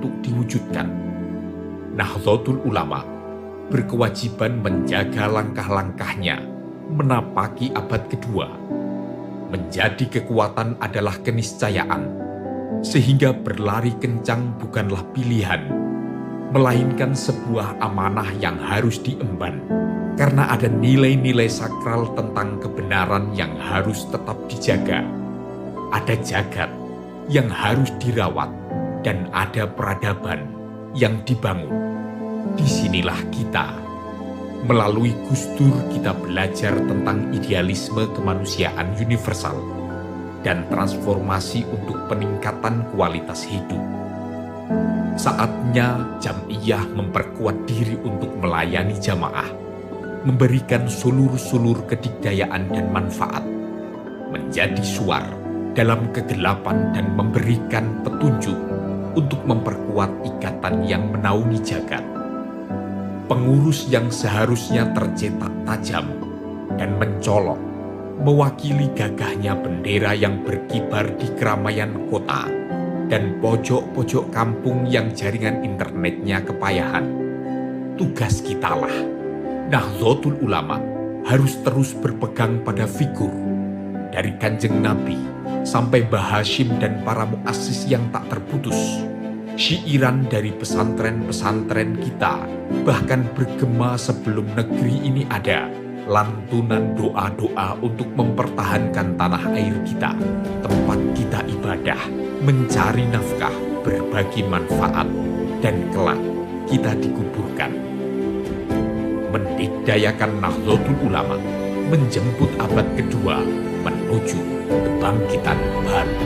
untuk diwujudkan. Nahdlatul Ulama berkewajiban menjaga langkah-langkahnya menapaki abad kedua. Menjadi kekuatan adalah keniscayaan, sehingga berlari kencang bukanlah pilihan, melainkan sebuah amanah yang harus diemban, karena ada nilai-nilai sakral tentang kebenaran yang harus tetap dijaga. Ada jagat yang harus dirawat, dan ada peradaban yang dibangun. Disinilah kita, melalui Gus Dur, kita belajar tentang idealisme kemanusiaan universal dan transformasi untuk peningkatan kualitas hidup. Saatnya jam'iyah memperkuat diri untuk melayani jamaah, memberikan sulur-sulur kedikdayaan dan manfaat, menjadi suar dalam kegelapan dan memberikan petunjuk untuk memperkuat ikatan yang menaungi jagat. Pengurus yang seharusnya tercetak tajam dan mencolok, mewakili gagahnya bendera yang berkibar di keramaian kota dan pojok-pojok kampung yang jaringan internetnya kepayahan. Tugas kitalah, Nahdlatul Ulama, harus terus berpegang pada figur dari Kanjeng Nabi sampai Mbah Hashim dan para muassis yang tak terputus. Syiiran dari pesantren-pesantren kita bahkan bergema sebelum negeri ini ada. Lantunan doa-doa untuk mempertahankan tanah air kita, tempat kita ibadah, mencari nafkah, berbagi manfaat, dan kelak kita dikuburkan. Mendikdayakan Nahdlatul Ulama, menjemput abad kedua menuju kebangkitan baru.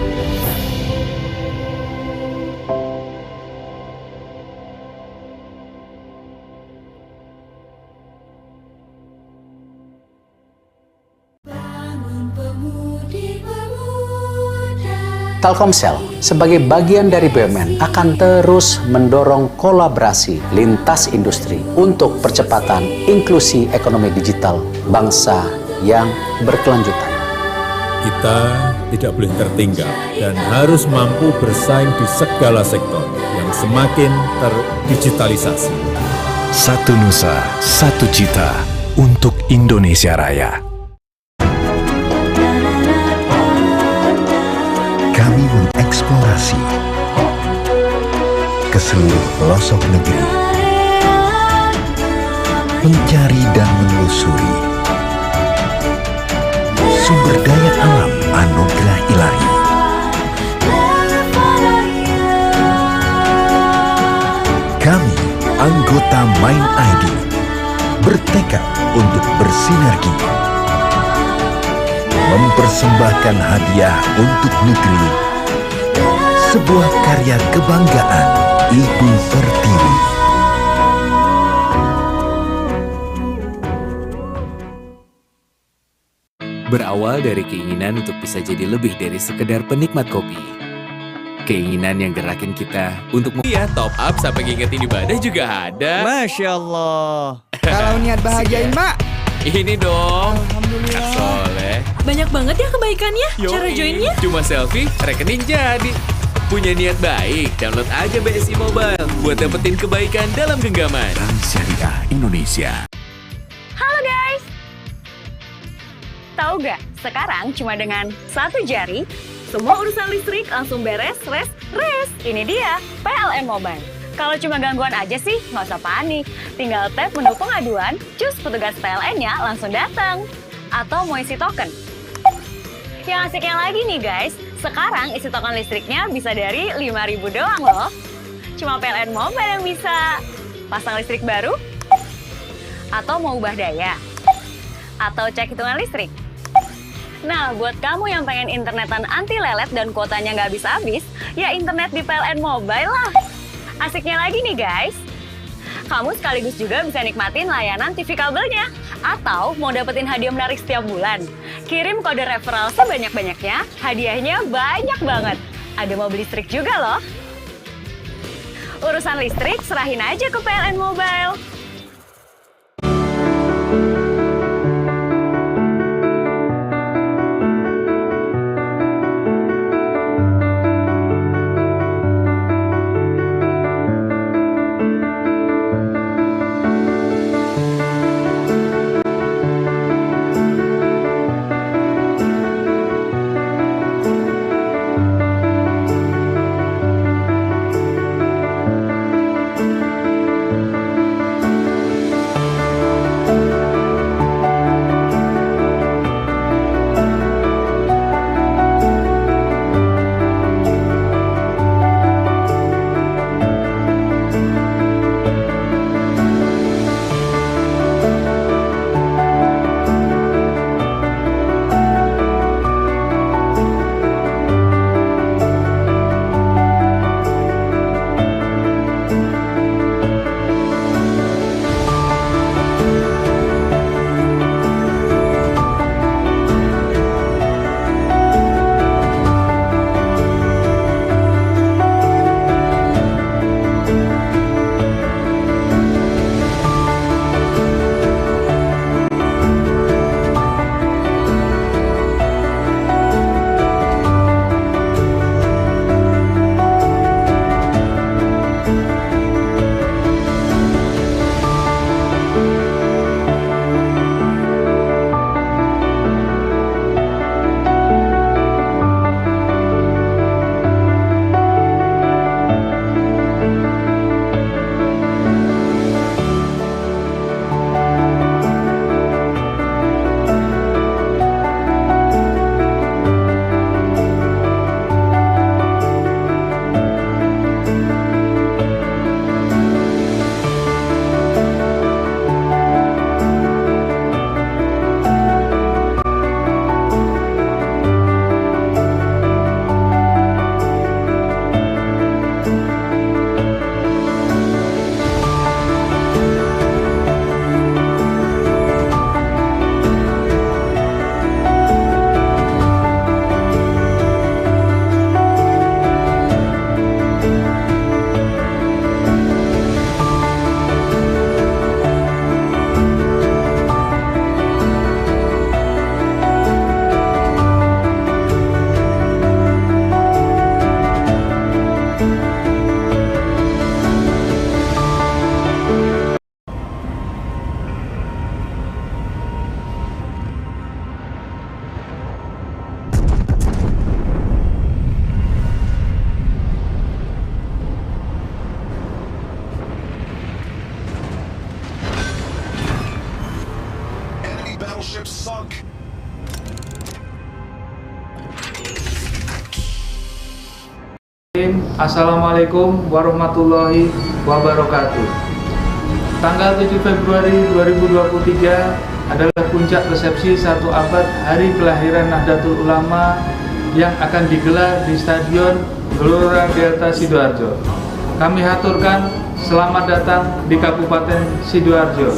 Telkomsel sebagai bagian dari BUMN akan terus mendorong kolaborasi lintas industri untuk percepatan inklusi ekonomi digital bangsa yang berkelanjutan. Kita tidak boleh tertinggal dan harus mampu bersaing di segala sektor yang semakin terdigitalisasi. Satu nusa, satu cita untuk Indonesia Raya. Kami mengeksplorasi ke seluruh pelosok negeri, mencari dan menelusuri sumber daya alam anugerah ilahi. Kami, anggota Main ID, bertekad untuk bersinergi, mempersembahkan hadiah untuk negeri, sebuah karya kebanggaan Ibu Pertiwi. Berawal dari keinginan untuk bisa jadi lebih dari sekedar penikmat kopi. Keinginan yang gerakin kita untuk top up sampai ngingetin ibadah juga ada. Masya Allah. Kalau niat bahagiain mak, Ini dong. Alhamdulillah. Soleh. Banyak banget ya kebaikannya. Cara joinnya? Cuma selfie, rekening jadi. Punya niat baik, download aja BSI Mobile buat dapetin kebaikan dalam genggaman. Bank Syariah Indonesia. Halo guys! Tahu gak, sekarang cuma dengan satu jari, semua urusan listrik langsung beres, res. Ini dia, PLN Mobile. Kalau cuma gangguan aja sih, nggak usah panik. Tinggal tap menu pengaduan, cus petugas PLN-nya langsung datang. Atau mau isi token. Yang asiknya lagi nih guys, sekarang isi token listriknya bisa dari 5.000 doang loh. Cuma PLN Mobile yang bisa. Pasang listrik baru, atau mau ubah daya, atau cek hitungan listrik. Nah, buat kamu yang pengen internetan anti lelet dan kuotanya nggak habis-habis, ya internet di PLN Mobile lah. Asiknya lagi nih guys, kamu sekaligus juga bisa nikmatin layanan TV kabelnya. Atau mau dapetin hadiah menarik setiap bulan. Kirim kode referral sebanyak-banyaknya, hadiahnya banyak banget. Ada mobil listrik juga loh. Urusan listrik serahin aja ke PLN Mobile. ships sunk. Assalamualaikum warahmatullahi wabarakatuh. Tanggal 7 Februari 2023 adalah puncak resepsi 1 abad hari kelahiran Nahdlatul Ulama yang akan digelar di Stadion Gelora Delta Sidoarjo. Kami haturkan selamat datang di Kabupaten Sidoarjo.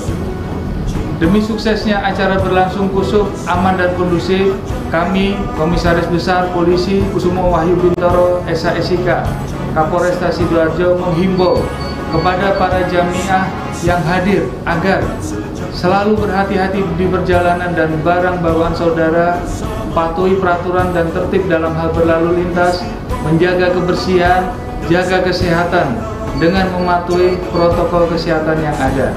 Demi suksesnya acara berlangsung kusuk, aman dan kondusif, kami, Komisaris Besar Polisi Kusumo Wahyu Bintoro SHSIK, Kapolresta Sidoarjo menghimbau kepada para jamiah yang hadir agar selalu berhati-hati di perjalanan dan barang bawaan saudara, patuhi peraturan dan tertib dalam hal berlalu lintas, menjaga kebersihan, jaga kesehatan dengan mematuhi protokol kesehatan yang ada.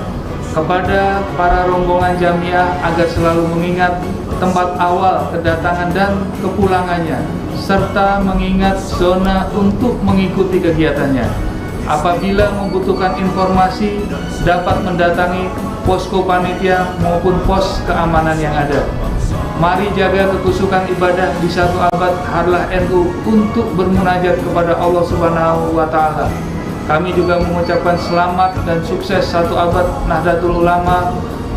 Kepada para rombongan jamiah agar selalu mengingat tempat awal kedatangan dan kepulangannya, serta mengingat zona untuk mengikuti kegiatannya. Apabila membutuhkan informasi, dapat mendatangi posko panitia maupun pos keamanan yang ada. Mari jaga kekusukan ibadah di 1 abad Harlah NU untuk bermunajat kepada Allah Subhanahu wa Ta'ala. Kami juga mengucapkan selamat dan sukses 1 abad Nahdlatul Ulama,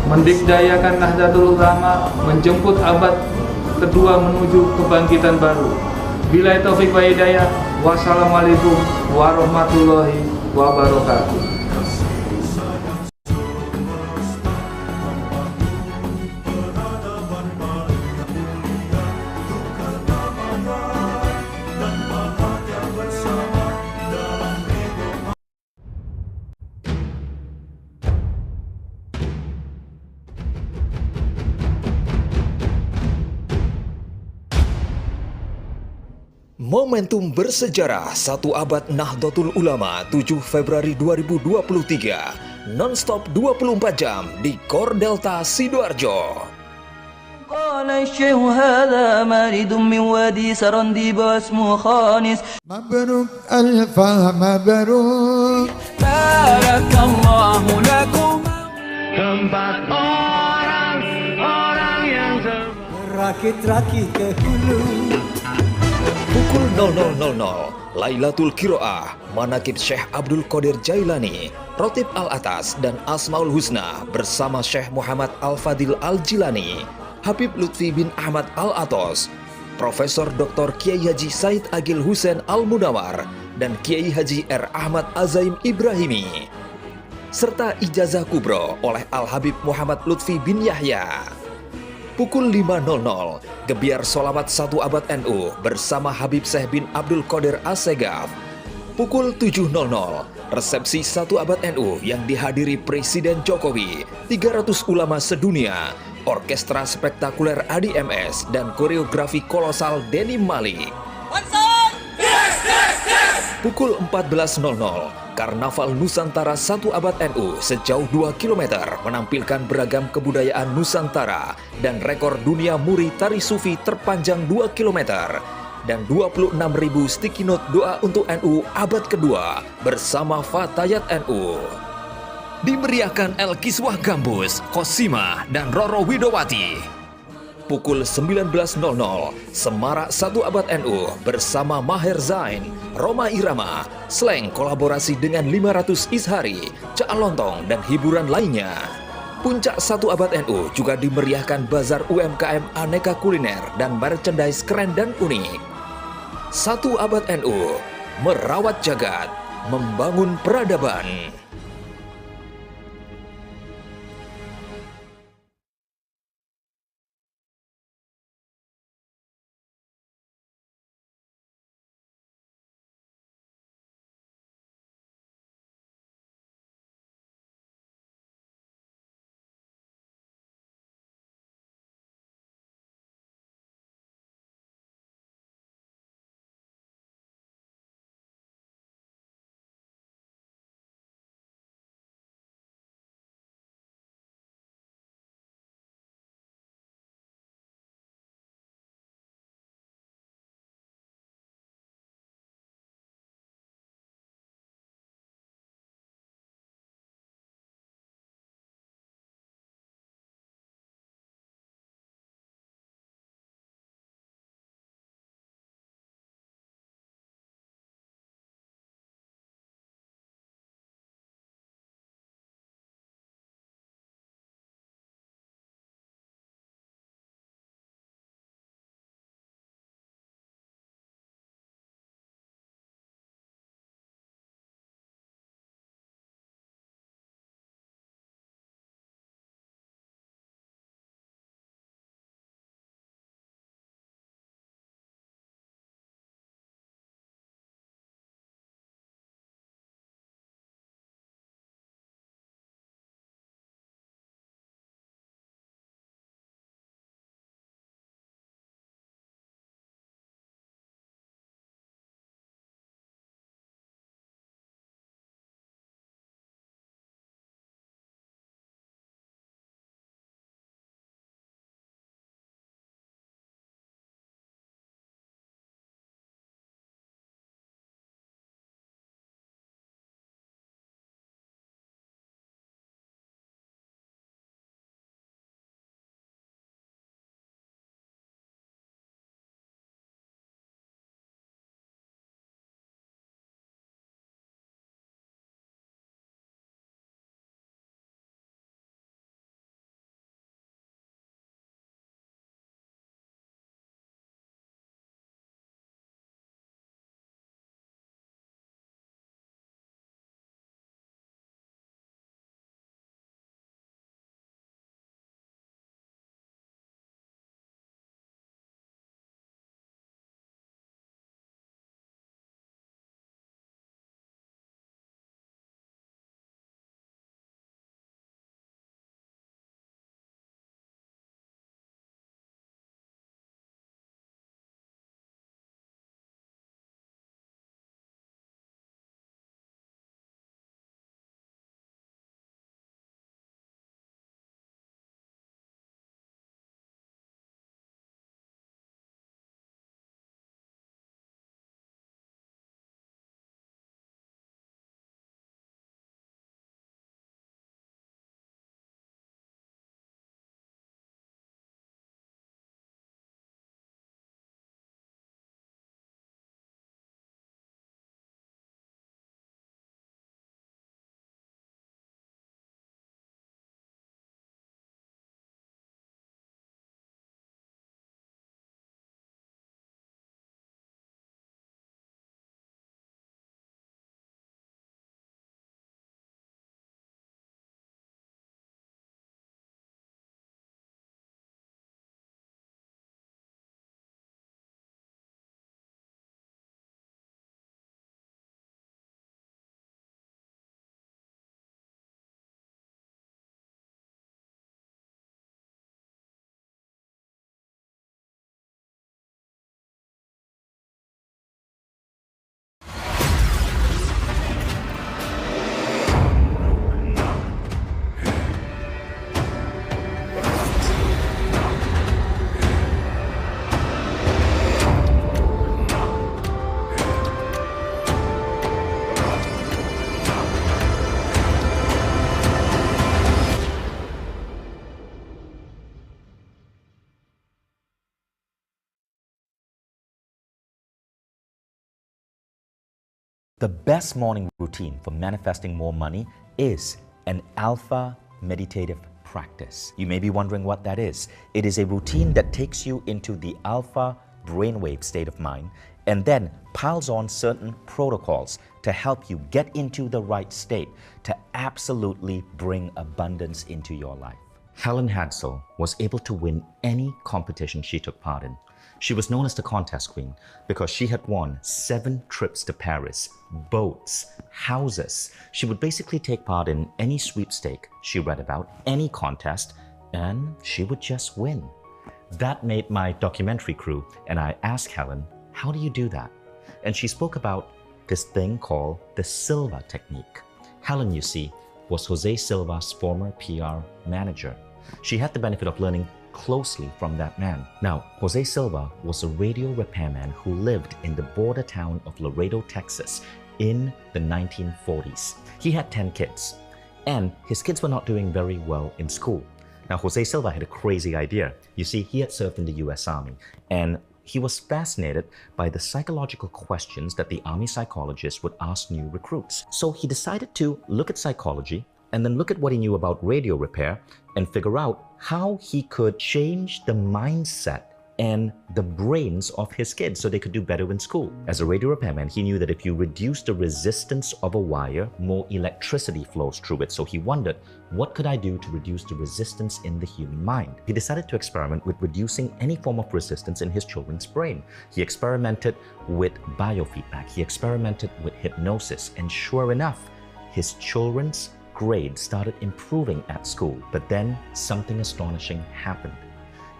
mendikdayakan Nahdlatul Ulama, menjemput abad kedua menuju kebangkitan baru. Billahi taufik wa hidayah. Wassalamualaikum warahmatullahi wabarakatuh. Momentum bersejarah 1 abad Nahdlatul Ulama 7 Februari 2023. Non-stop 24 jam di Kor Delta Sidoarjo. قال الشيخ هذا مارد من وادي سرنديب واسمه خانس مبروك ألف مبروك بارك الله لكم. Tempat orang-orang yang rakit-rakit ke hulu. Pukul 00.00, Lailatul Qiro'ah, Manaqib Syekh Abdul Qadir Jailani, Rotib Al-Atas dan Asmaul Husna bersama Syekh Muhammad Al-Fadil Al-Jilani, Habib Lutfi bin Ahmad Al-Atos, Profesor Dr. Kiai Haji Said Agil Husain Al-Munawar, dan Kiai Haji R. Ahmad Azaim Ibrahimi, serta ijazah kubro oleh Al-Habib Muhammad Lutfi bin Yahya. Pukul 5.00, gebiar sholawat 1 abad NU bersama Habib Syekh bin Abdul Qadir Assegaf. Pukul 7.00, resepsi 1 abad NU yang dihadiri Presiden Jokowi, 300 ulama sedunia, orkestra spektakuler ADMS, dan koreografi kolosal Denim Malik. Pukul 14.00, Karnaval Nusantara 1 abad NU sejauh 2 km menampilkan beragam kebudayaan Nusantara dan rekor dunia muri tari sufi terpanjang 2 km dan 26.000 sticky note doa untuk NU abad kedua bersama Fatayat NU. Dimeriahkan El Kiswah Gambus, Kosima, dan Roro Widowati. Pukul 19.00, Semarak 1 abad NU bersama Maher Zain, Roma Irama, Slang kolaborasi dengan 500 Ishari, Cak Lontong, dan hiburan lainnya. Puncak 1 abad NU juga dimeriahkan bazar UMKM aneka kuliner dan merchandise keren dan unik. 1 abad NU, merawat jagat, membangun peradaban. The best morning routine for manifesting more money is an alpha meditative practice. You may be wondering what that is. It is a routine that takes you into the alpha brainwave state of mind and then piles on certain protocols to help you get into the right state to absolutely bring abundance into your life. Helen Hadsell was able to win any competition she took part in. She was known as the contest queen because she had won 7 trips to Paris, boats, houses. She would basically take part in any sweepstake she read about, any contest, and she would just win. That made my documentary crew, and I asked Helen, how do you do that? And she spoke about this thing called the Silva technique. Helen, you see, was Jose Silva's former PR manager. She had the benefit of learning closely from that man. Now, Jose Silva was a radio repairman who lived in the border town of Laredo, Texas in the 1940s. He had 10 kids, and his kids were not doing very well in school. Now, Jose Silva had a crazy idea. You see, he had served in the US Army, and he was fascinated by the psychological questions that the Army psychologists would ask new recruits. So he decided to look at psychology and then look at what he knew about radio repair and figure out how he could change the mindset and the brains of his kids so they could do better in school. As a radio repairman, he knew that if you reduce the resistance of a wire, more electricity flows through it. So he wondered, what could I do to reduce the resistance in the human mind? He decided to experiment with reducing any form of resistance in his children's brain. He experimented with biofeedback. He experimented with hypnosis. And sure enough, his children's grades started improving at school. But then something astonishing happened.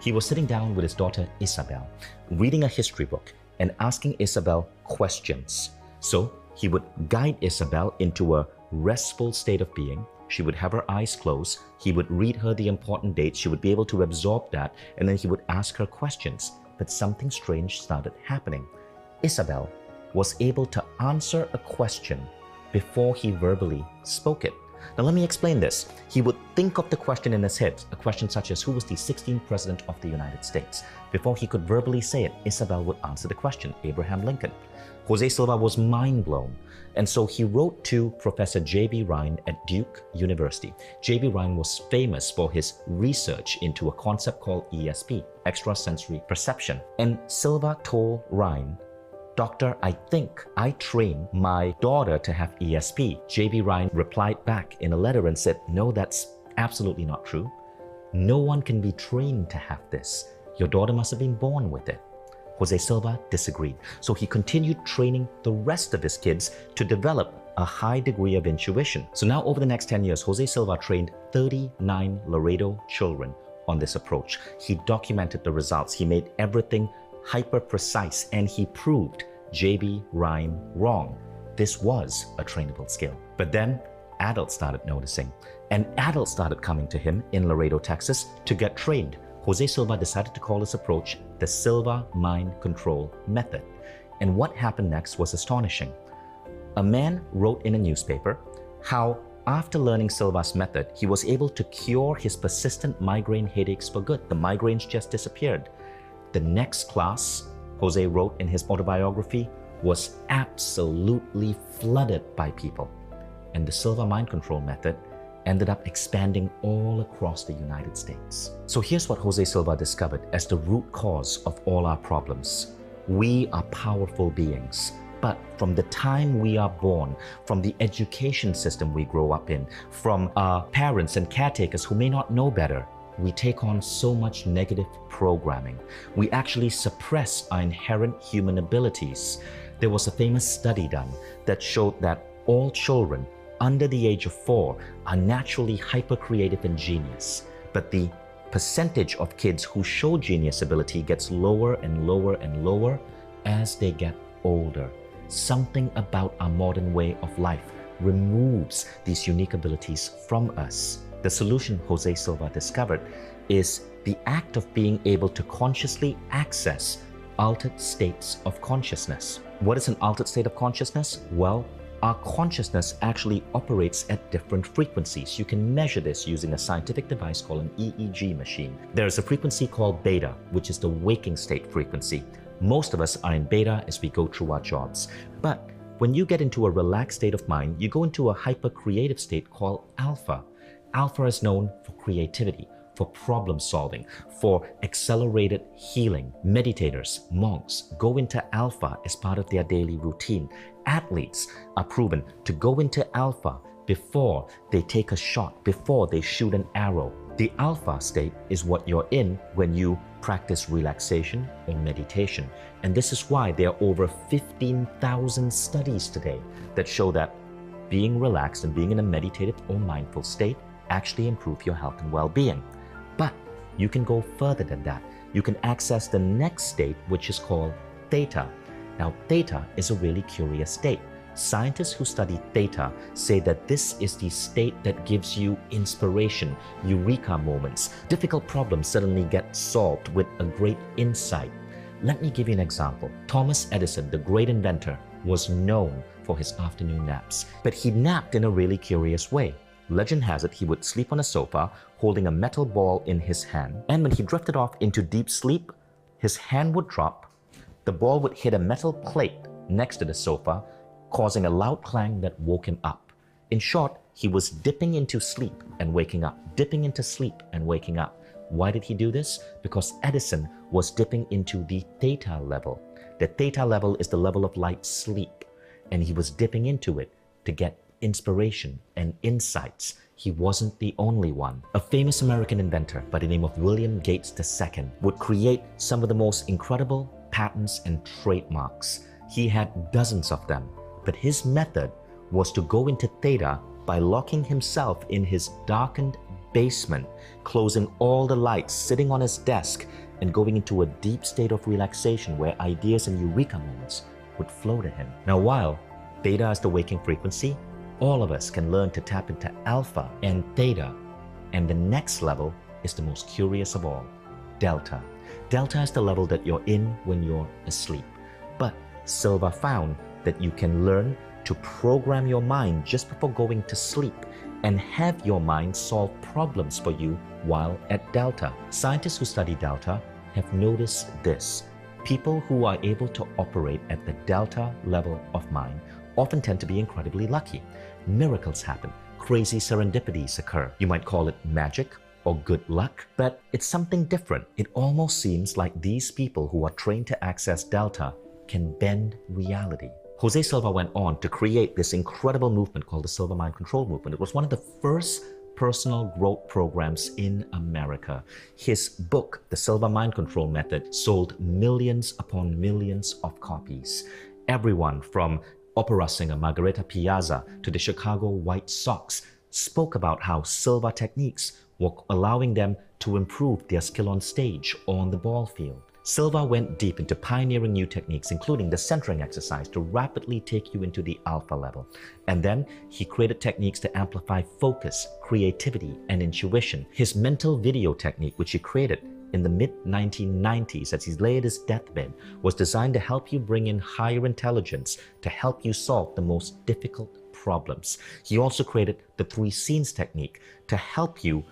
He was sitting down with his daughter Isabel, reading a history book and asking Isabel questions. So he would guide Isabel into a restful state of being. She would have her eyes closed. He would read her the important dates. She would be able to absorb that, and then he would ask her questions. But something strange started happening. Isabel was able to answer a question before he verbally spoke it. Now let me explain this. He would think of the question in his head, a question such as, who was the 16th president of the United States? Before he could verbally say it, Isabel would answer the question, Abraham Lincoln. Jose Silva was mind blown. And so he wrote to Professor J.B. Ryan at Duke University. J.B. Ryan was famous for his research into a concept called ESP, extrasensory perception. And Silva told Ryan, Doctor, I think I trained my daughter to have ESP. J.B. Ryan replied back in a letter and said, no, that's absolutely not true. No one can be trained to have this. Your daughter must have been born with it. Jose Silva disagreed. So he continued training the rest of his kids to develop a high degree of intuition. So now over the next 10 years, Jose Silva trained 39 Laredo children on this approach. He documented the results. He made everything hyper precise, and he proved J.B. Ryan wrong. This was a trainable skill. But then adults started noticing, and adults started coming to him in Laredo, Texas to get trained. Jose Silva decided to call this approach the Silva Mind Control Method. And what happened next was astonishing. A man wrote in a newspaper how after learning Silva's method, he was able to cure his persistent migraine headaches for good. The migraines just disappeared. The next class, Jose wrote in his autobiography, was absolutely flooded by people. And the Silva Mind Control Method ended up expanding all across the United States. So here's what Jose Silva discovered as the root cause of all our problems. We are powerful beings, but from the time we are born, from the education system we grow up in, from our parents and caretakers who may not know better, we take on so much negative programming. We actually suppress our inherent human abilities. There was a famous study done that showed that all children under the age of 4 are naturally hyper-creative and genius. But the percentage of kids who show genius ability gets lower and lower and lower as they get older. Something about our modern way of life removes these unique abilities from us. The solution Jose Silva discovered is the act of being able to consciously access altered states of consciousness. What is an altered state of consciousness? Well, our consciousness actually operates at different frequencies. You can measure this using a scientific device called an EEG machine. There is a frequency called beta, which is the waking state frequency. Most of us are in beta as we go through our jobs. But When you get into a relaxed state of mind, you go into a hyper-creative state called alpha. Alpha is known for creativity, for problem solving, for accelerated healing. Meditators, monks go into alpha as part of their daily routine. Athletes are proven to go into alpha before they take a shot, before they shoot an arrow. The alpha state is what you're in when you practice relaxation or meditation. And this is why there are over 15,000 studies today that show that being relaxed and being in a meditative or mindful state actually improve your health and well-being. But you can go further than that. You can access the next state, which is called theta. Now, theta is a really curious state. Scientists who study theta say that this is the state that gives you inspiration, eureka moments. Difficult problems suddenly get solved with a great insight. Let me give you an example. Thomas Edison, the great inventor, was known for his afternoon naps, but he napped in a really curious way. Legend has it he would sleep on a sofa holding a metal ball in his hand, and when he drifted off into deep sleep, his hand would drop, the ball would hit a metal plate next to the sofa, causing a loud clang that woke him up. In short, he was dipping into sleep and waking up, dipping into sleep and waking up. Why did he do this? Because Edison was dipping into the theta level. The theta level is the level of light sleep, and he was dipping into it to get inspiration and insights. He wasn't the only one. A famous American inventor by the name of William Gates II would create some of the most incredible patents and trademarks. He had dozens of them. But his method was to go into theta by locking himself in his darkened basement, closing all the lights, sitting on his desk, and going into a deep state of relaxation where ideas and eureka moments would flow to him. Now, while theta is the waking frequency, all of us can learn to tap into alpha and theta. And the next level is the most curious of all, delta. Delta is the level that you're in when you're asleep. But Silva found that you can learn to program your mind just before going to sleep and have your mind solve problems for you while at delta. Scientists who study delta have noticed this. People who are able to operate at the delta level of mind often tend to be incredibly lucky. Miracles happen. Crazy serendipities occur. You might call it magic or good luck, but it's something different. It almost seems like these people who are trained to access delta can bend reality. Jose Silva went on to create this incredible movement called the Silva Mind Control Movement. It was one of the first personal growth programs in America. His book, The Silva Mind Control Method, sold millions upon millions of copies. Everyone from opera singer Margareta Piazza to the Chicago White Sox spoke about how Silva techniques were allowing them to improve their skill on stage or on the ball field. Silva went deep into pioneering new techniques, including the centering exercise to rapidly take you into the alpha level. And then he created techniques to amplify focus, creativity, and intuition. His mental video technique, which he created in the mid-1990s as he lay at his deathbed, was designed to help you bring in higher intelligence to help you solve the most difficult problems. He also created the 3 scenes technique to help you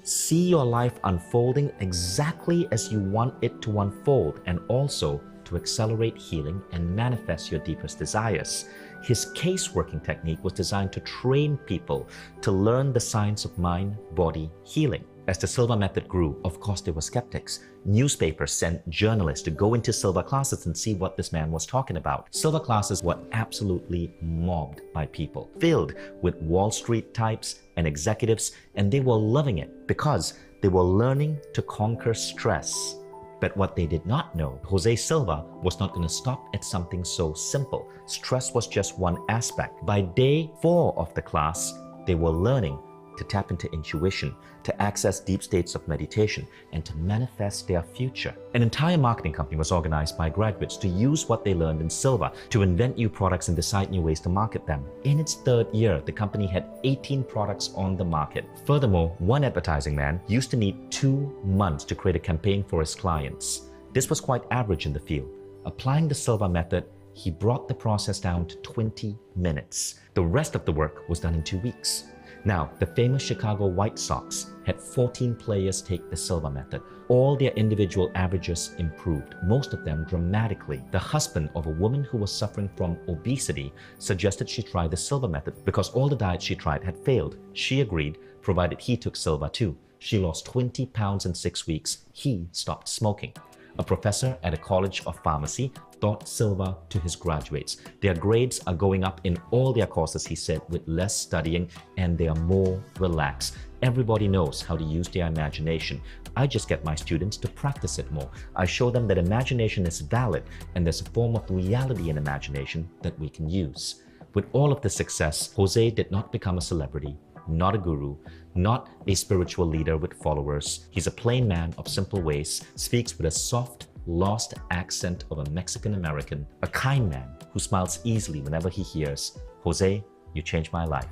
see your life unfolding exactly as you want it to unfold, and also to accelerate healing and manifest your deepest desires. His case working technique was designed to train people to learn the science of mind-body healing. As the Silva method grew, of course there were skeptics. Newspapers sent journalists to go into Silva classes and see what this man was talking about. Silva classes were absolutely mobbed by people, filled with Wall Street types and executives, and they were loving it because they were learning to conquer stress. But what they did not know, Jose Silva was not going to stop at something so simple. Stress was just one aspect. By day 4 of the class, they were learning to tap into intuition, to access deep states of meditation, and to manifest their future. An entire marketing company was organized by graduates to use what they learned in Silva to invent new products and decide new ways to market them. In its 3rd year, the company had 18 products on the market. Furthermore, one advertising man used to need 2 months to create a campaign for his clients. This was quite average in the field. Applying the Silva method, he brought the process down to 20 minutes. The rest of the work was done in 2 weeks. Now, the famous Chicago White Sox had 14 players take the silver method. All their individual averages improved, most of them dramatically. The husband of a woman who was suffering from obesity suggested she try the silver method because all the diets she tried had failed. She agreed, provided he took silver too. She lost 20 pounds in 6 weeks. He stopped smoking. A professor at a college of pharmacy taught silver to his graduates. Their grades are going up in all their courses, he said, with less studying, and they are more relaxed. Everybody knows how to use their imagination. I just get my students to practice it more. I show them that imagination is valid and there's a form of reality in imagination that we can use. With all of the success, Jose did not become a celebrity, not a guru, not a spiritual leader with followers. He's a plain man of simple ways, speaks with a soft, lost accent of a Mexican American, a kind man who smiles easily whenever he hears, "Jose, you changed my life."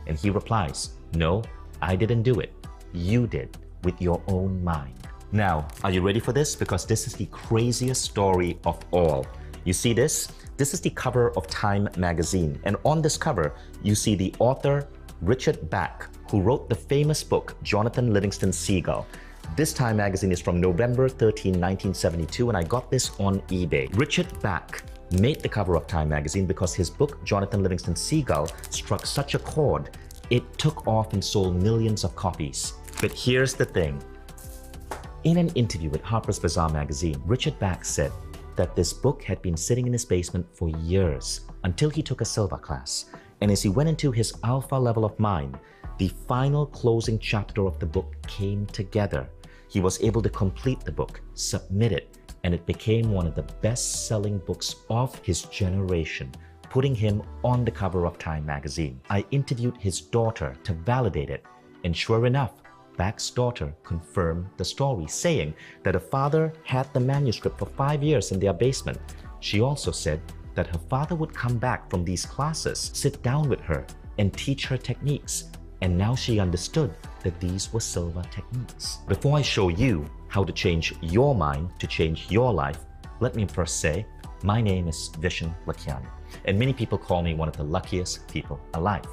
And he replies, "No, I didn't do it. You did, with your own mind." Now, are you ready for this? Because this is the craziest story of all. You see this? This is the cover of Time magazine. And on this cover, you see the author, Richard Bach, who wrote the famous book, Jonathan Livingston Seagull. This Time magazine is from November 13, 1972, and I got this on eBay. Richard Bach made the cover of Time magazine because his book, Jonathan Livingston Seagull, struck such a chord. It took off and sold millions of copies. But here's the thing. In an interview with Harper's Bazaar magazine, Richard Bach said that this book had been sitting in his basement for years until he took a silver class. And as he went into his alpha level of mind, the final closing chapter of the book came together. He was able to complete the book, submit it, and it became one of the best-selling books of his generation, putting him on the cover of Time magazine. I interviewed his daughter to validate it, and sure enough, Bach's daughter confirmed the story, saying that her father had the manuscript for 5 years in their basement. She also said that her father would come back from these classes, sit down with her, and teach her techniques. And now she understood that these were silver techniques. Before I show you how to change your mind to change your life, let me first say, my name is Vishen Lakhiani, and many people call me one of the luckiest people alive.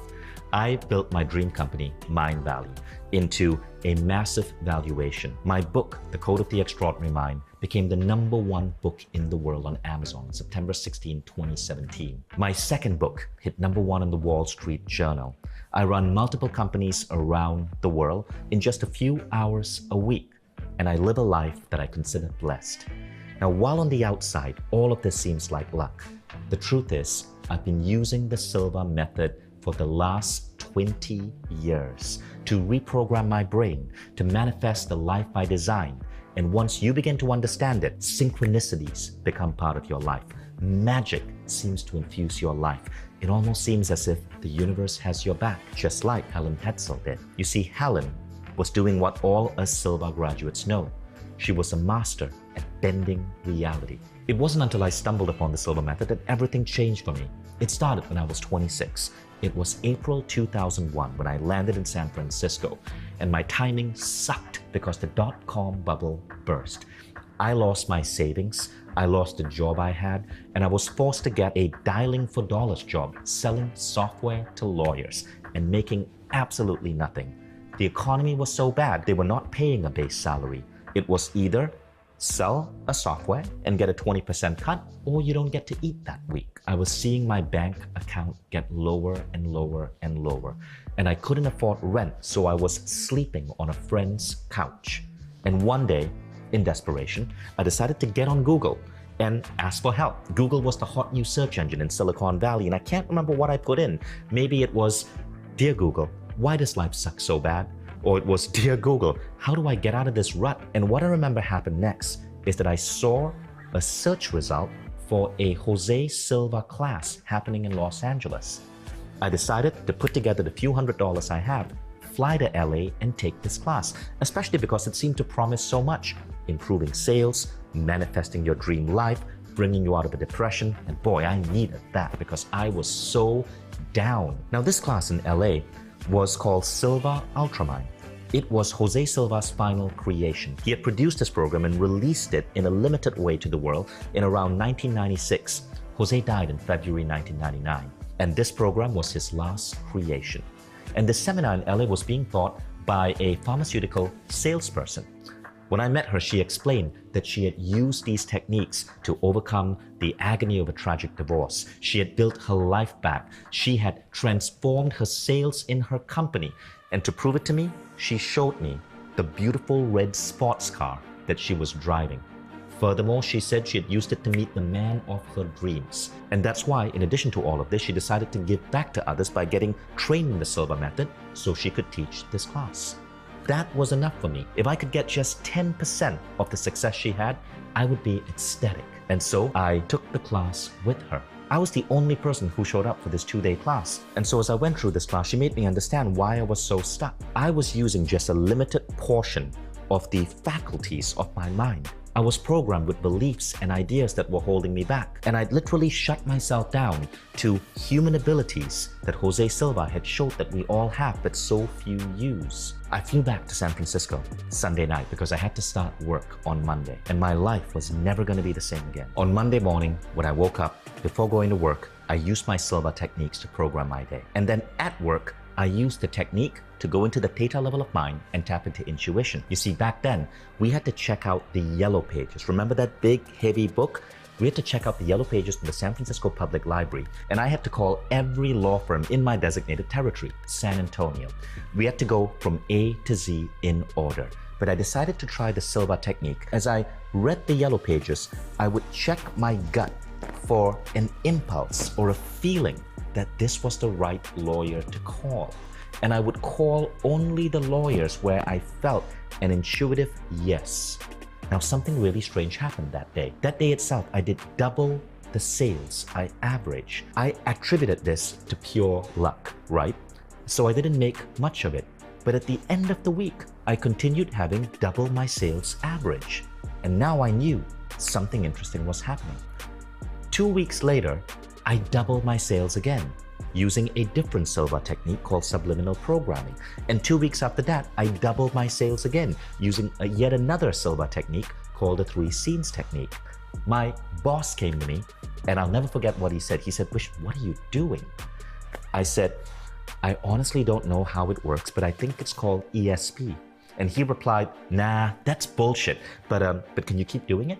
I built my dream company, Mind Value, into a massive valuation. My book, The Code of the Extraordinary Mind, became the #1 book in the world on Amazon on September 16, 2017. My second book hit #1 in the Wall Street Journal. I run multiple companies around the world in just a few hours a week, and I live a life that I consider blessed. Now, while on the outside, all of this seems like luck, the truth is, I've been using the silver method for the last 20 years to reprogram my brain, to manifest the life I design. And once you begin to understand it, synchronicities become part of your life. Magic seems to infuse your life. It almost seems as if the universe has your back, just like Helen Hetzel did. You see, Helen was doing what all us silver graduates know. She was a master at bending reality. It wasn't until I stumbled upon the silver method that everything changed for me. It started when I was 26. It was April 2001 when I landed in San Francisco, and my timing sucked because the dot-com bubble burst. I lost my savings, I lost the job I had, and I was forced to get a dialing for dollars job selling software to lawyers and making absolutely nothing. The economy was so bad, they were not paying a base salary. It was either sell a software and get a 20% cut, or you don't get to eat that week. I was seeing my bank account get lower and lower and lower, and I couldn't afford rent, so I was sleeping on a friend's couch. And one day, in desperation, I decided to get on Google and ask for help. Google was the hot new search engine in Silicon Valley, and I can't remember what I put in. Maybe it was, "Dear Google, why does life suck so bad?" Or it was, "Dear Google, how do I get out of this rut?" And what I remember happened next is that I saw a search result for a Jose Silva class happening in Los Angeles. I decided to put together the few $100s I have, fly to LA and take this class, especially because it seemed to promise so much. Improving sales, manifesting your dream life, bringing you out of a depression, and boy, I needed that because I was so down. Now, this class in LA was called Silva Ultramind. It was Jose Silva's final creation. He had produced this program and released it in a limited way to the world in around 1996. Jose died in February 1999, and this program was his last creation. And the seminar in LA was being taught by a pharmaceutical salesperson. When I met her, she explained that she had used these techniques to overcome the agony of a tragic divorce. She had built her life back. She had transformed her sales in her company. And to prove it to me, she showed me the beautiful red sports car that she was driving. Furthermore, she said she had used it to meet the man of her dreams. And that's why, in addition to all of this, she decided to give back to others by getting trained in the Silva method so she could teach this class. That was enough for me. If I could get just 10% of the success she had, I would be ecstatic. And so I took the class with her. I was the only person who showed up for this 2-day class. And so as I went through this class, she made me understand why I was so stuck. I was using just a limited portion of the faculties of my mind. I was programmed with beliefs and ideas that were holding me back. And I'd literally shut myself down to human abilities that Jose Silva had showed that we all have but so few use. I flew back to San Francisco Sunday night because I had to start work on Monday. And my life was never going to be the same again. On Monday morning, when I woke up, before going to work, I used my Silva techniques to program my day. And then at work, I used the technique to go into the theta level of mind and tap into intuition. You see, back then, we had to check out the yellow pages. Remember that big, heavy book? We had to check out the yellow pages from the San Francisco Public Library. And I had to call every law firm in my designated territory, San Antonio. We had to go from A to Z in order. But I decided to try the Silva technique. As I read the yellow pages, I would check my gut for an impulse or a feeling that this was the right lawyer to call. And I would call only the lawyers where I felt an intuitive yes. Now, something really strange happened that day. That day itself, I did double the sales I averaged. I attributed this to pure luck, right? So I didn't make much of it. But at the end of the week, I continued having double my sales average. And now I knew something interesting was happening. 2 weeks later, I doubled my sales again using a different Silva technique called subliminal programming. And 2 weeks after that, I doubled my sales again using yet another Silva technique called the 3 scenes technique. My boss came to me and I'll never forget what he said. He said, "Wish, what are you doing?" I said, "I honestly don't know how it works, but I think it's called ESP." And he replied, "Nah, that's bullshit, but can you keep doing it?"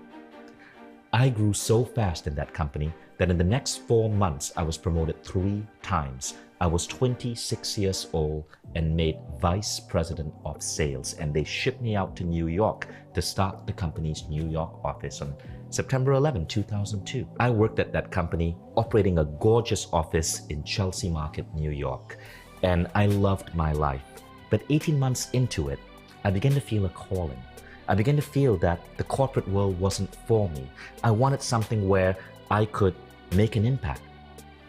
I grew so fast in that company that in the next 4 months, I was promoted 3 times. I was 26 years old and made vice president of sales, and they shipped me out to New York to start the company's New York office on September 11, 2002. I worked at that company, operating a gorgeous office in Chelsea Market, New York, and I loved my life. But 18 months into it, I began to feel a calling. I began to feel that the corporate world wasn't for me. I wanted something where I could make an impact.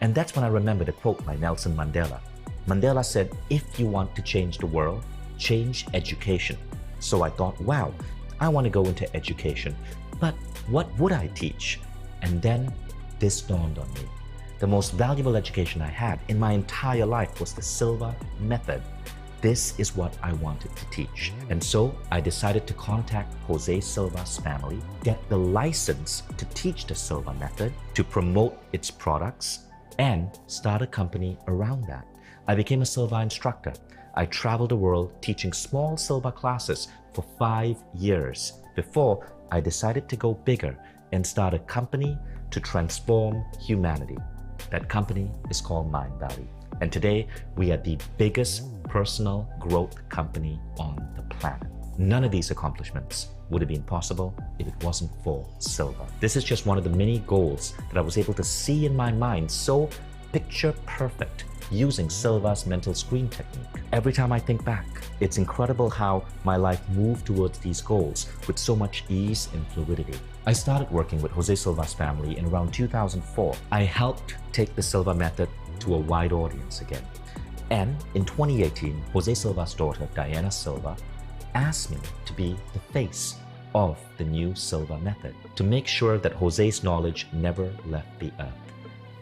And that's when I remembered a quote by Nelson Mandela. Mandela said, "If you want to change the world, change education." So I thought, wow, I want to go into education, but what would I teach? And then this dawned on me. The most valuable education I had in my entire life was the Silva method. This is what I wanted to teach. And so I decided to contact Jose Silva's family, get the license to teach the Silva method, to promote its products, and start a company around that. I became a Silva instructor. I traveled the world teaching small Silva classes for 5 years before I decided to go bigger and start a company to transform humanity. That company is called Mind Valley. And today, we are the biggest personal growth company on the planet. None of these accomplishments would have been possible if it wasn't for Silva. This is just one of the many goals that I was able to see in my mind so picture perfect using Silva's mental screen technique. Every time I think back, it's incredible how my life moved towards these goals with so much ease and fluidity. I started working with Jose Silva's family in around 2004. I helped take the Silva method to a wide audience again. And in 2018, Jose Silva's daughter, Diana Silva, asked me to be the face of the new Silva method, to make sure that Jose's knowledge never left the earth.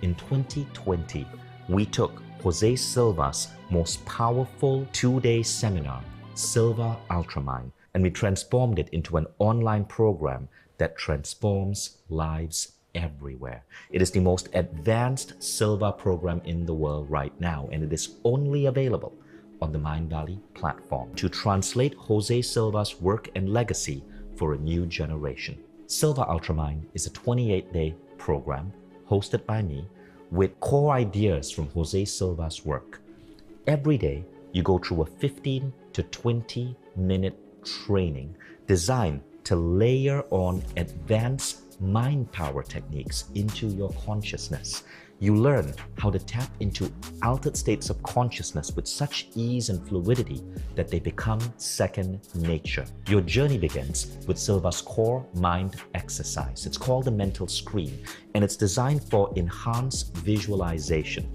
In 2020, we took Jose Silva's most powerful 2-day seminar, Silva Ultramind, and we transformed it into an online program that transforms lives everywhere. It is the most advanced Silva program in the world right now, and it is only available on the Mindvalley platform to translate Jose Silva's work and legacy for a new generation. Silva Ultramind is a 28-day program hosted by me with core ideas from Jose Silva's work. Every day, you go through a 15 to 20 minute training designed to layer on advanced mind power techniques into your consciousness. You learn how to tap into altered states of consciousness with such ease and fluidity that they become second nature. Your journey begins with Silva's core mind exercise. It's called the mental screen, and it's designed for enhanced visualization.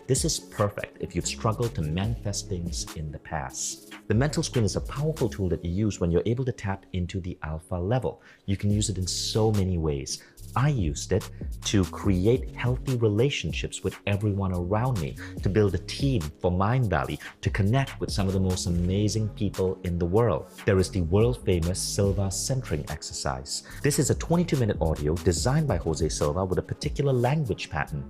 This is perfect if you've struggled to manifest things in the past. The mental screen is a powerful tool that you use when you're able to tap into the alpha level. You can use it in so many ways. I used it to create healthy relationships with everyone around me, to build a team for Mindvalley, to connect with some of the most amazing people in the world. There is the world-famous Silva centering exercise. This is a 22-minute audio designed by Jose Silva with a particular language pattern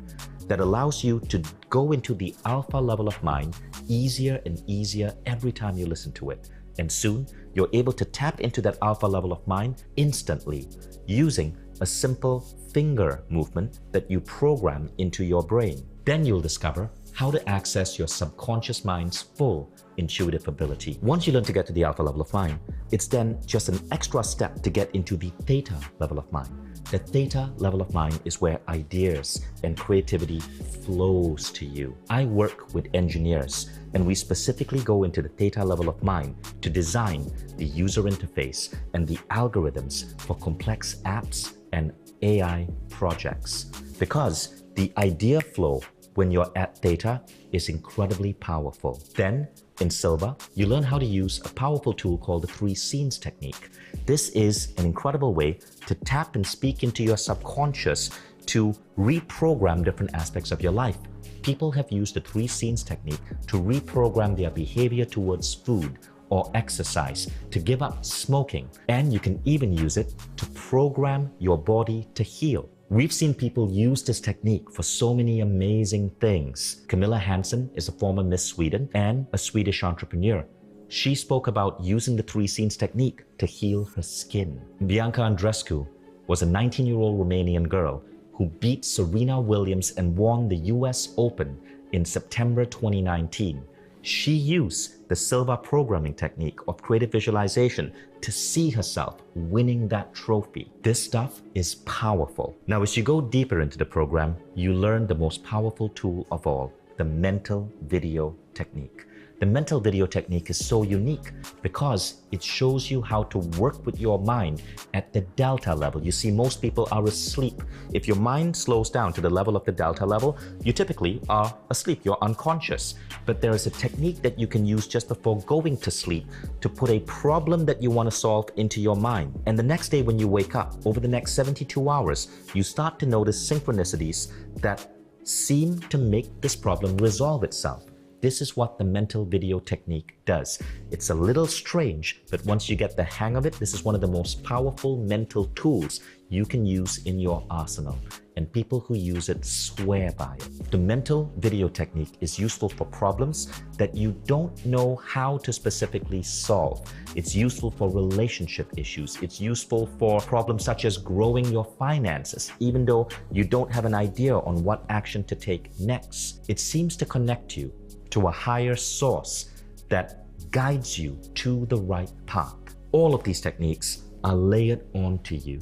that allows you to go into the alpha level of mind easier and easier every time you listen to it. And soon, you're able to tap into that alpha level of mind instantly using a simple finger movement that you program into your brain. Then you'll discover how to access your subconscious mind's full intuitive ability. Once you learn to get to the alpha level of mind, it's then just an extra step to get into the theta level of mind. The theta level of mind is where ideas and creativity flows to you. I work with engineers, and we specifically go into the theta level of mind to design the user interface and the algorithms for complex apps and AI projects. Because the idea flow when you're at theta is incredibly powerful. Then, in Silva, you learn how to use a powerful tool called the 3 scenes technique. This is an incredible way to tap and speak into your subconscious to reprogram different aspects of your life. People have used the 3 scenes technique to reprogram their behavior towards food or exercise, to give up smoking, and you can even use it to program your body to heal. We've seen people use this technique for so many amazing things. Camilla Hansen is a former Miss Sweden and a Swedish entrepreneur. She spoke about using the 3 scenes technique to heal her skin. Bianca Andreescu was a 19-year-old Romanian girl who beat Serena Williams and won the US Open in September 2019. She used the Silva programming technique of creative visualization to see herself winning that trophy. This stuff is powerful. Now, as you go deeper into the program, you learn the most powerful tool of all, the mental video technique. The mental video technique is so unique because it shows you how to work with your mind at the delta level. You see, most people are asleep. If your mind slows down to the level of the delta level, you typically are asleep, you're unconscious. But there is a technique that you can use just before going to sleep to put a problem that you want to solve into your mind. And the next day when you wake up, over the next 72 hours, you start to notice synchronicities that seem to make this problem resolve itself. This is what the mental video technique does. It's a little strange, but once you get the hang of it, this is one of the most powerful mental tools you can use in your arsenal. And people who use it swear by it. The mental video technique is useful for problems that you don't know how to specifically solve. It's useful for relationship issues. It's useful for problems such as growing your finances, even though you don't have an idea on what action to take next. It seems to connect you to a higher source that guides you to the right path. All of these techniques are layered onto you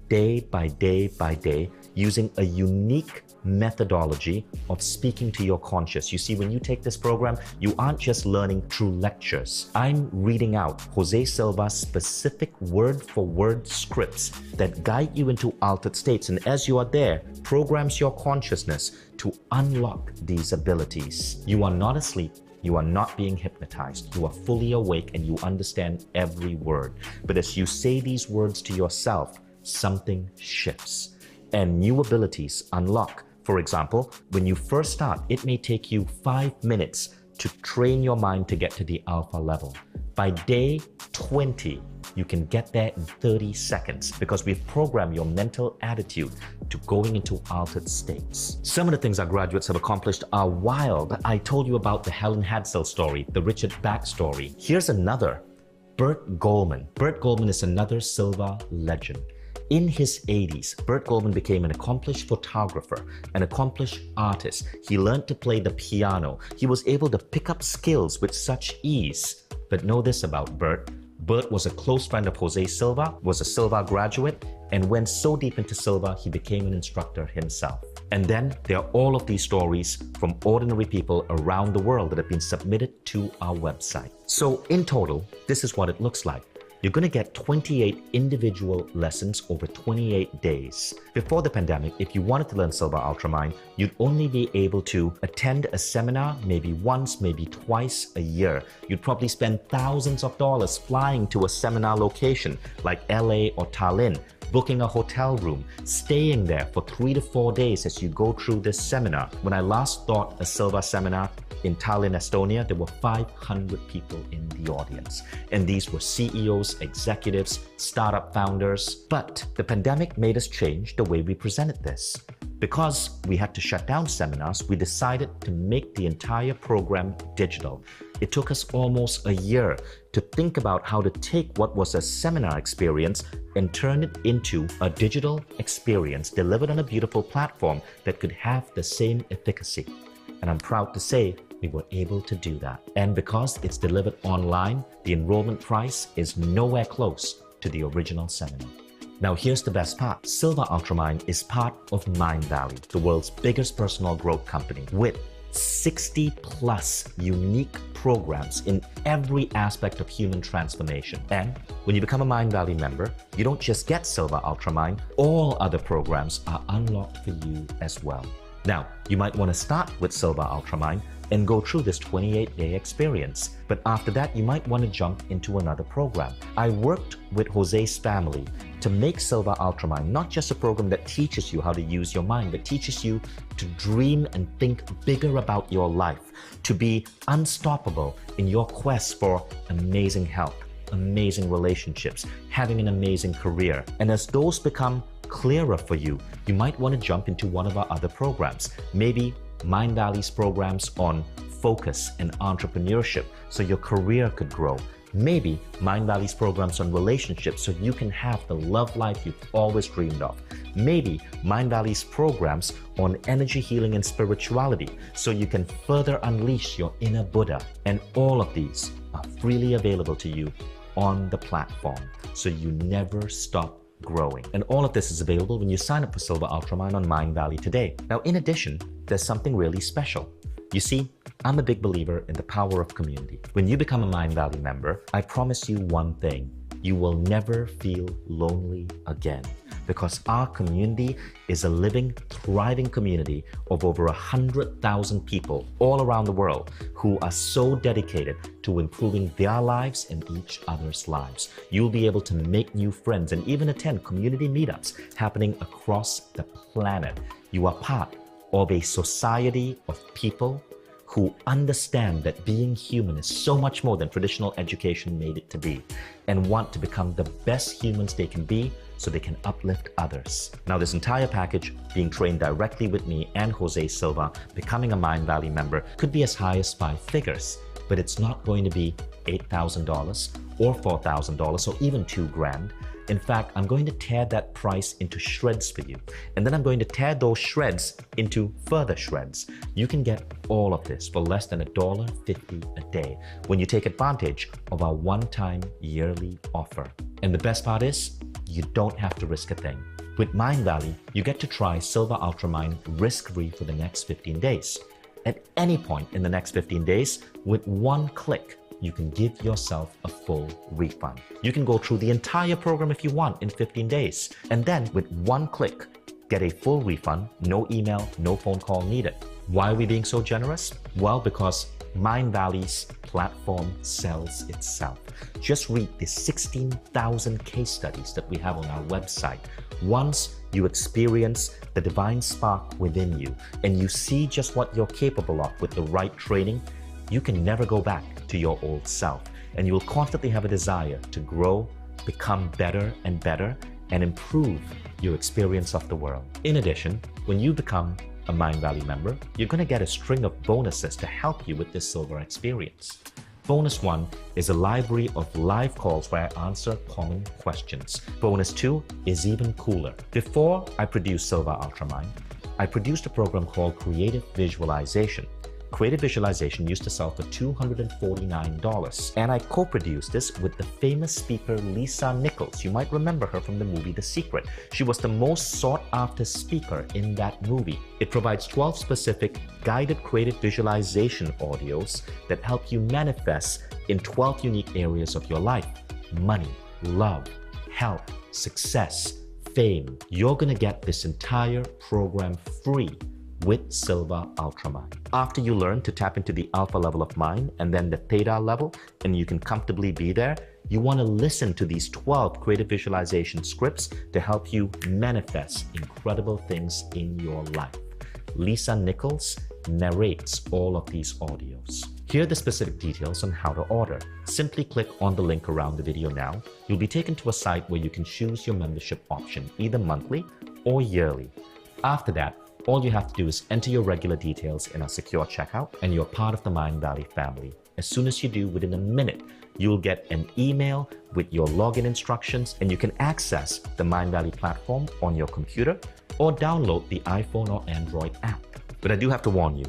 day by day by day using a unique methodology of speaking to your conscious. You see, when you take this program, you aren't just learning through lectures. I'm reading out Jose Silva's specific word-for-word scripts that guide you into altered states, and as you are there, programs your consciousness to unlock these abilities. You are not asleep. You are not being hypnotized. You are fully awake and you understand every word. But as you say these words to yourself, something shifts and new abilities unlock. For example, when you first start, it may take you 5 minutes to train your mind to get to the alpha level. By day 20, you can get there in 30 seconds because we've programmed your mental attitude to going into altered states. Some of the things our graduates have accomplished are wild. I told you about the Helen Hadsell story, the Richard Bach story. Here's another. Burt Goldman. Burt Goldman is another silver legend. In his 80s, Burt Goldman became an accomplished photographer, an accomplished artist. He learned to play the piano. He was able to pick up skills with such ease. But know this about Burt. Burt was a close friend of Jose Silva, was a Silva graduate, and went so deep into Silva, he became an instructor himself. And then there are all of these stories from ordinary people around the world that have been submitted to our website. So in total, this is what it looks like. You're going to get 28 individual lessons over 28 days. Before the pandemic, if you wanted to learn Silva Ultramind, you'd only be able to attend a seminar maybe once, maybe twice a year. You'd probably spend thousands of dollars flying to a seminar location like LA or Tallinn, booking a hotel room, staying there for 3 to 4 days as you go through this seminar. When I last taught a Silva seminar in Tallinn, Estonia, there were 500 people in the audience. And these were CEOs, executives, startup founders. But the pandemic made us change the way we presented this. Because we had to shut down seminars, we decided to make the entire program digital. It took us almost a year to think about how to take what was a seminar experience and turn it into a digital experience delivered on a beautiful platform that could have the same efficacy. And I'm proud to say we were able to do that. And because it's delivered online, the enrollment price is nowhere close to the original seminar. Now here's the best part. Silva Ultramind is part of Mindvalley, the world's biggest personal growth company, with 60 plus unique programs in every aspect of human transformation. And when you become a Mindvalley member, you don't just get Silva Ultramind, all other programs are unlocked for you as well. Now, you might want to start with Silva Ultramind and go through this 28-day experience. But after that, you might want to jump into another program. I worked with Jose's family to make Silva Ultramind not just a program that teaches you how to use your mind, but teaches you to dream and think bigger about your life, to be unstoppable in your quest for amazing health, amazing relationships, having an amazing career. And as those become clearer for you, you might want to jump into one of our other programs. Maybe Mindvalley's programs on focus and entrepreneurship so your career could grow. Maybe Mindvalley's programs on relationships so you can have the love life you've always dreamed of. Maybe Mindvalley's programs on energy healing and spirituality so you can further unleash your inner Buddha. And all of these are freely available to you on the platform, so you never stop growing. And all of this is available when you sign up for Silva Ultramind on Mindvalley today. Now, in addition, there's something really special. You see, I'm a big believer in the power of community. When you become a Mindvalley member, I promise you one thing: you will never feel lonely again. Because our community is a living, thriving community of over 100,000 people all around the world who are so dedicated to improving their lives and each other's lives. You'll be able to make new friends and even attend community meetups happening across the planet. You are part of a society of people who understand that being human is so much more than traditional education made it to be, and want to become the best humans they can be so they can uplift others. Now, this entire package, being trained directly with me and Jose Silva, becoming a Mindvalley member, could be as high as 5 figures, but it's not going to be $8,000 or $4,000 or even $2,000. In fact, I'm going to tear that price into shreds for you. And then I'm going to tear those shreds into further shreds. You can get all of this for less than $1.50 a day when you take advantage of our one-time yearly offer. And the best part is, you don't have to risk a thing. With Mindvalley, you get to try Silva Ultramind risk-free for the next 15 days. At any point in the next 15 days, with one click, you can give yourself a full refund. You can go through the entire program if you want in 15 days. And then with one click, get a full refund, no email, no phone call needed. Why are we being so generous? Well, because Mindvalley's platform sells itself. Just read the 16,000 case studies that we have on our website. Once you experience the divine spark within you and you see just what you're capable of with the right training, you can never go back to your old self, and you will constantly have a desire to grow, become better and better, and improve your experience of the world. In addition, when you become a Mindvalley member, you're going to get a string of bonuses to help you with this silver experience. Bonus 1 is a library of live calls where I answer common questions. Bonus 2 is even cooler. Before I produced Silver Ultramind, I produced a program called Creative Visualization. Creative Visualization used to sell for $249, and I co-produced this with the famous speaker Lisa Nichols. You might remember her from the movie The Secret. She was the most sought-after speaker in that movie. It provides 12 specific guided creative visualization audios that help you manifest in 12 unique areas of your life: money, love, health, success, fame. You're gonna get this entire program free with Silver Ultramind. After you learn to tap into the alpha level of mind and then the theta level, and you can comfortably be there, you want to listen to these 12 creative visualization scripts to help you manifest incredible things in your life. Lisa Nichols narrates all of these audios. Here are the specific details on how to order. Simply click on the link around the video now. You'll be taken to a site where you can choose your membership option, either monthly or yearly. After that, all you have to do is enter your regular details in a secure checkout, and you're part of the Mindvalley family. As soon as you do, within a minute, you'll get an email with your login instructions, and you can access the Mindvalley platform on your computer or download the iPhone or Android app. But I do have to warn you,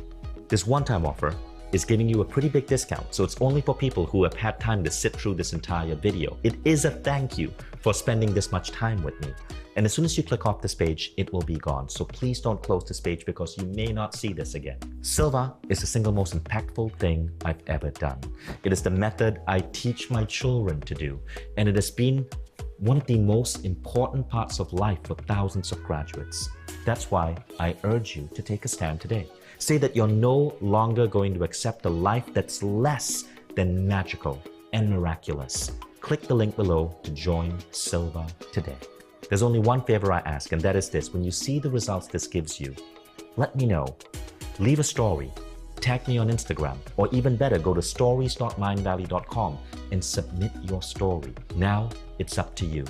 this one-time offer is giving you a pretty big discount, so it's only for people who have had time to sit through this entire video. It is a thank you for spending this much time with me. And as soon as you click off this page, it will be gone. So please don't close this page because you may not see this again. Silva is the single most impactful thing I've ever done. It is the method I teach my children to do. And it has been one of the most important parts of life for thousands of graduates. That's why I urge you to take a stand today. Say that you're no longer going to accept a life that's less than magical and miraculous. Click the link below to join Silva today. There's only one favor I ask, and that is this: when you see the results this gives you, let me know. Leave a story, tag me on Instagram, or even better, go to stories.mindvalley.com and submit your story. Now it's up to you.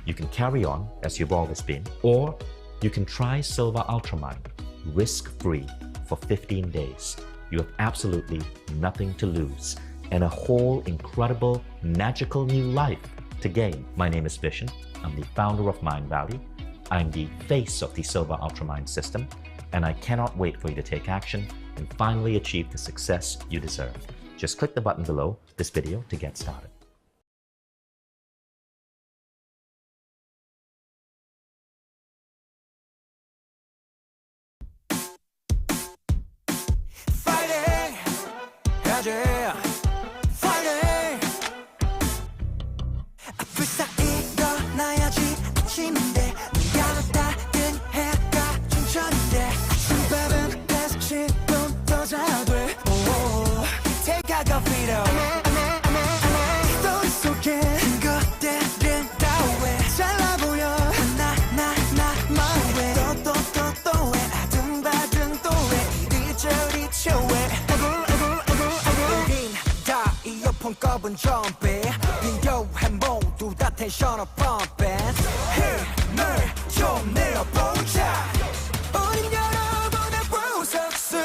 You can carry on as you've always been, or you can try Silver Ultramind risk-free for 15 days. You have absolutely nothing to lose and a whole incredible, magical new life to gain. My name is Vishen. I'm the founder of Mindvalley. I'm the face of the Silver Ultramind system, and I cannot wait for you to take action and finally achieve the success you deserve. Just click the button below this video to get started. 컵은 점핑 필요한 모두 다 텐션을 펌핑 힘을 좀 내어보자 우린 여러분의 보석순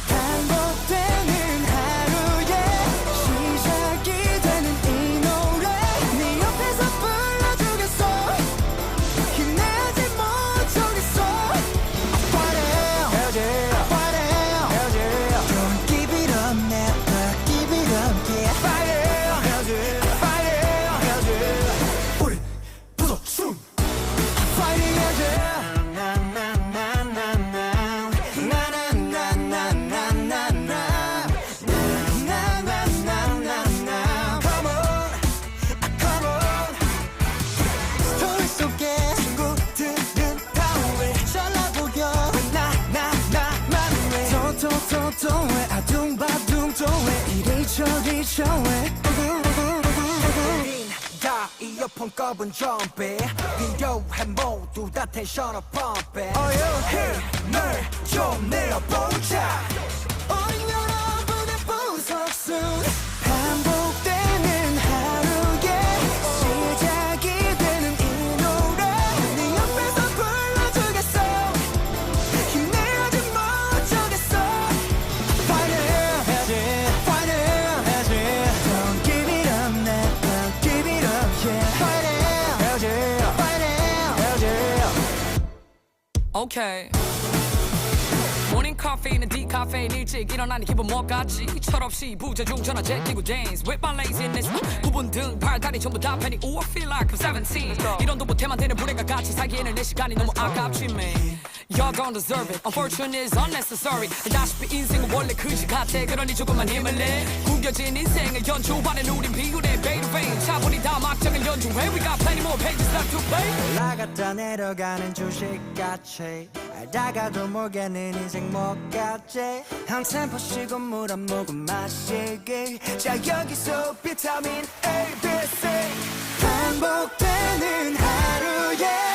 반복되는 하루에 시작이 되는 이 노래 네 옆에서 불러주겠어 힘내지 못하겠어 What else Don't give it up never give it up yeah 이어폰 꼽은 점핑 필요한 모두 다 텐션을 펌핑 힘을 좀 내어보자 우린 여러분의 보석순 반복되는 하루에 시작 Okay. 모닝 카페인은 디카페인 일찍 일어나는 기분 뭐같지 철없이 부재중 전화 제끼고 dance with my laziness 부분 등 팔다리 전부 다 패니 Ooh I feel like I'm 17 이런도 못해만 되는 불행과 같이 살기에는 내 시간이 너무 아깝지 man Y'all don't deserve it Unfortunate is unnecessary 다시피 인생은 원래 그지 같아 그러니 조금만 힘을 내 구겨진 인생을 연주하는 우린 비운의 베이로베인 차분히 다 막장을 연주해 We got plenty more pages left to play 올라갔다 내려가는 주식같이 알다가도 모르겠는 인생 뭐같지 한 템포 쉬고 물 한 모금 마시기 자 여기서 비타민 A, B, C 반복되는 하루에